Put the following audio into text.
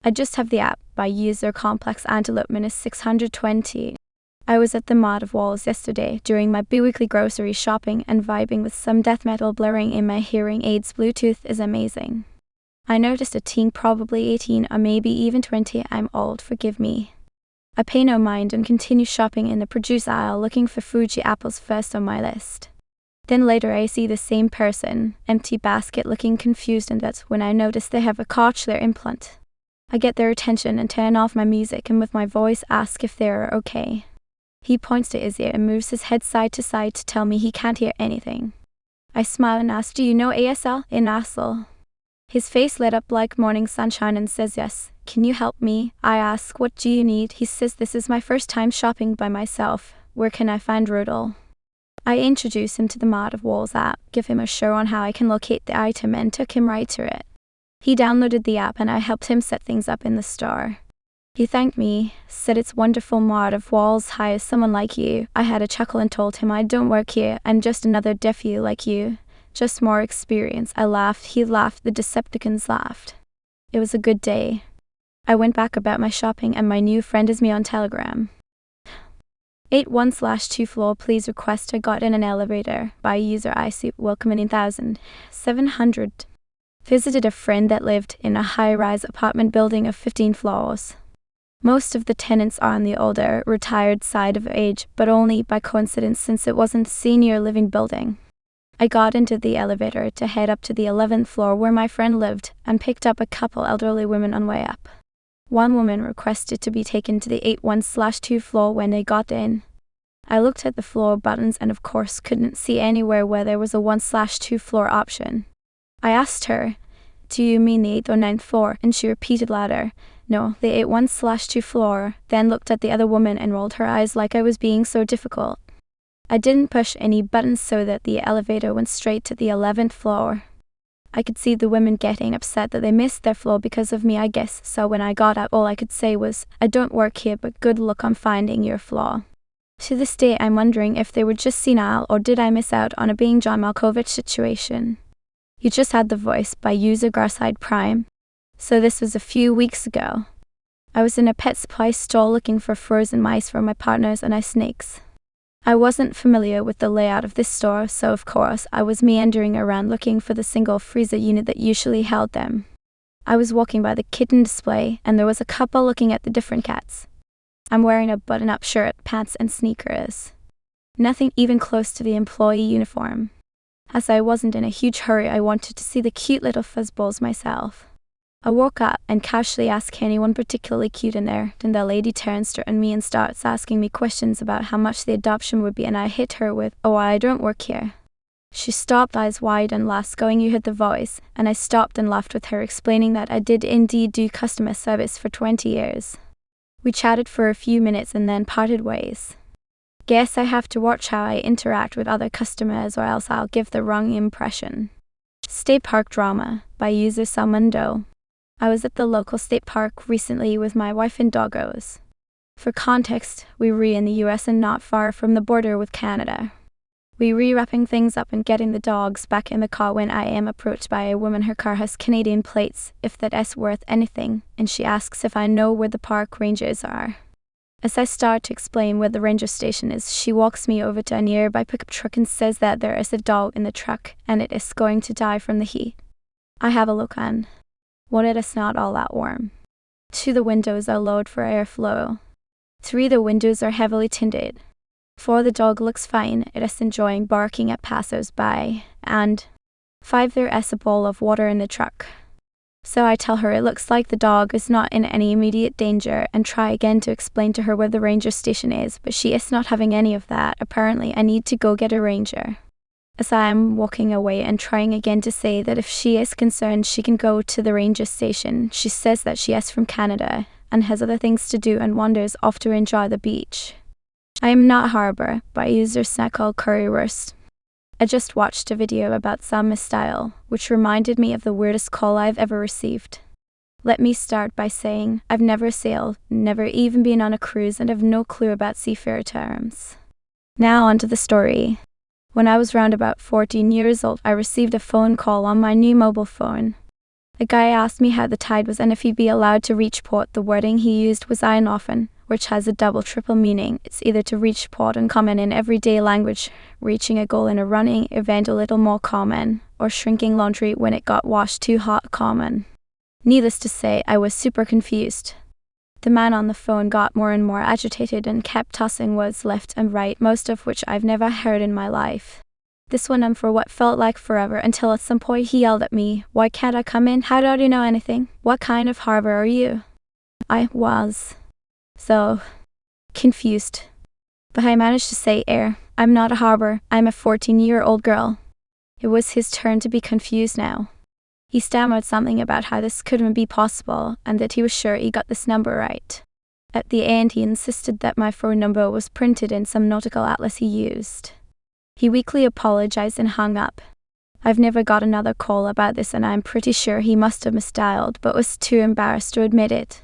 I just have the app by user complex antelope minus 620. I was at the Mod of Walls yesterday during my bi-weekly grocery shopping and vibing with some death metal blaring in my hearing aids. Bluetooth is amazing. I noticed a teen, probably 18 or maybe even 20. I'm old, forgive me. I pay no mind and continue shopping in the produce aisle looking for Fuji apples first on my list. Then later I see the same person, empty basket, looking confused, and that's when I notice they have a cochlear implant. I get their attention and turn off my music and with my voice ask if they are okay. He points to his ear and moves his head side to side to tell me he can't hear anything. I smile and ask, "Do you know ASL?" in ASL. His face lit up like morning sunshine and says, "Yes, can you help me?" I ask, "What do you need?" He says, "This is my first time shopping by myself. Where can I find Rudel?" I introduce him to the Mod of Walls app, give him a show on how I can locate the item and took him right to it. He downloaded the app and I helped him set things up in the store. He thanked me, said it's wonderful. Mod of Walls hires someone like you. I had a chuckle and told him I don't work here, I'm just another deafie like you. Just more experience. I laughed, he laughed, the Decepticons laughed. It was a good day. I went back about my shopping and my new friend is me on Telegram. 81/2 floor, please request. I got in an elevator by user IC welcome in 1700. Visited a friend that lived in a high-rise apartment building of 15 floors. Most of the tenants are on the older, retired side of age, but only by coincidence since it wasn't a senior living building. I got into the elevator to head up to the 11th floor where my friend lived and picked up a couple elderly women on way up. One woman requested to be taken to the 81/2 floor when they got in. I looked at the floor buttons and of course couldn't see anywhere where there was a 1/2 floor option. I asked her, "Do you mean the 8th or 9th floor?" And she repeated louder, "No, the 81/2 floor," then looked at the other woman and rolled her eyes like I was being so difficult. I didn't push any buttons so that the elevator went straight to the 11th floor. I could see the women getting upset that they missed their floor because of me, I guess, so when I got up all I could say was, "I don't work here, but good luck on finding your floor." To this day I'm wondering if they were just senile or did I miss out on a being John Malkovich situation. You just had the voice by user Garside Prime. So this was a few weeks ago. I was in a pet supply store looking for frozen mice for my partners and snakes. I wasn't familiar with the layout of this store, so of course I was meandering around looking for the single freezer unit that usually held them. I was walking by the kitten display and there was a couple looking at the different cats. I'm wearing a button-up shirt, pants and sneakers. Nothing even close to the employee uniform. As I wasn't in a huge hurry, I wanted to see the cute little fuzzballs myself. I woke up and casually asked anyone particularly cute in there. Then the lady turns to me and starts asking me questions about how much the adoption would be, and I hit her with, "Oh, I don't work here." She stopped, eyes wide and laughed, going, "You heard the voice," and I stopped and laughed with her, explaining that I did indeed do customer service for 20 years. We chatted for a few minutes and then parted ways. Guess I have to watch how I interact with other customers or else I'll give the wrong impression. State Park Drama by user Salmundo. I was at the local state park recently with my wife and doggos. For context, we were in the US and not far from the border with Canada. We were wrapping things up and getting the dogs back in the car when I am approached by a woman. Her car has Canadian plates, if that's worth anything, and she asks if I know where the park rangers are. As I start to explain where the ranger station is, she walks me over to a nearby pickup truck and says that there is a dog in the truck and it is going to die from the heat. I have a look on. One, it is not all that warm. 2, the windows are lowered for airflow. 3, the windows are heavily tinted. 4, the dog looks fine, it is enjoying barking at passers-by. And 5, there is a bowl of water in the truck. So I tell her it looks like the dog is not in any immediate danger and try again to explain to her where the ranger station is, but she is not having any of that. Apparently I need to go get a ranger. As I am walking away and trying again to say that if she is concerned she can go to the ranger station, she says that she is from Canada and has other things to do and wanders off to enjoy the beach. I am not Harbor by user snack called Currywurst. I just watched a video about Sama style, which reminded me of the weirdest call I've ever received. Let me start by saying I've never sailed, never even been on a cruise, and have no clue about seafarer terms. Now onto the story. When I was round about 14 years old, I received a phone call on my new mobile phone. A guy asked me how the tide was and if he'd be allowed to reach port. The wording he used was "ein offen," which has a double triple meaning. It's either to reach port and common in everyday language, reaching a goal in a running event a little more common, or shrinking laundry when it got washed too hot common. Needless to say, I was super confused. The man on the phone got more and more agitated and kept tossing words left and right, most of which I've never heard in my life. This went on for what felt like forever until at some point he yelled at me, "Why can't I come in? How don't you know anything? What kind of harbor are you?" I was so confused. But I managed to say, I'm not a harbor, I'm a 14-year-old girl." It was his turn to be confused now. He stammered something about how this couldn't be possible and that he was sure he got this number right. At the end, he insisted that my phone number was printed in some nautical atlas he used. He weakly apologized and hung up. I've never got another call about this, and I'm pretty sure he must have misdialed but was too embarrassed to admit it.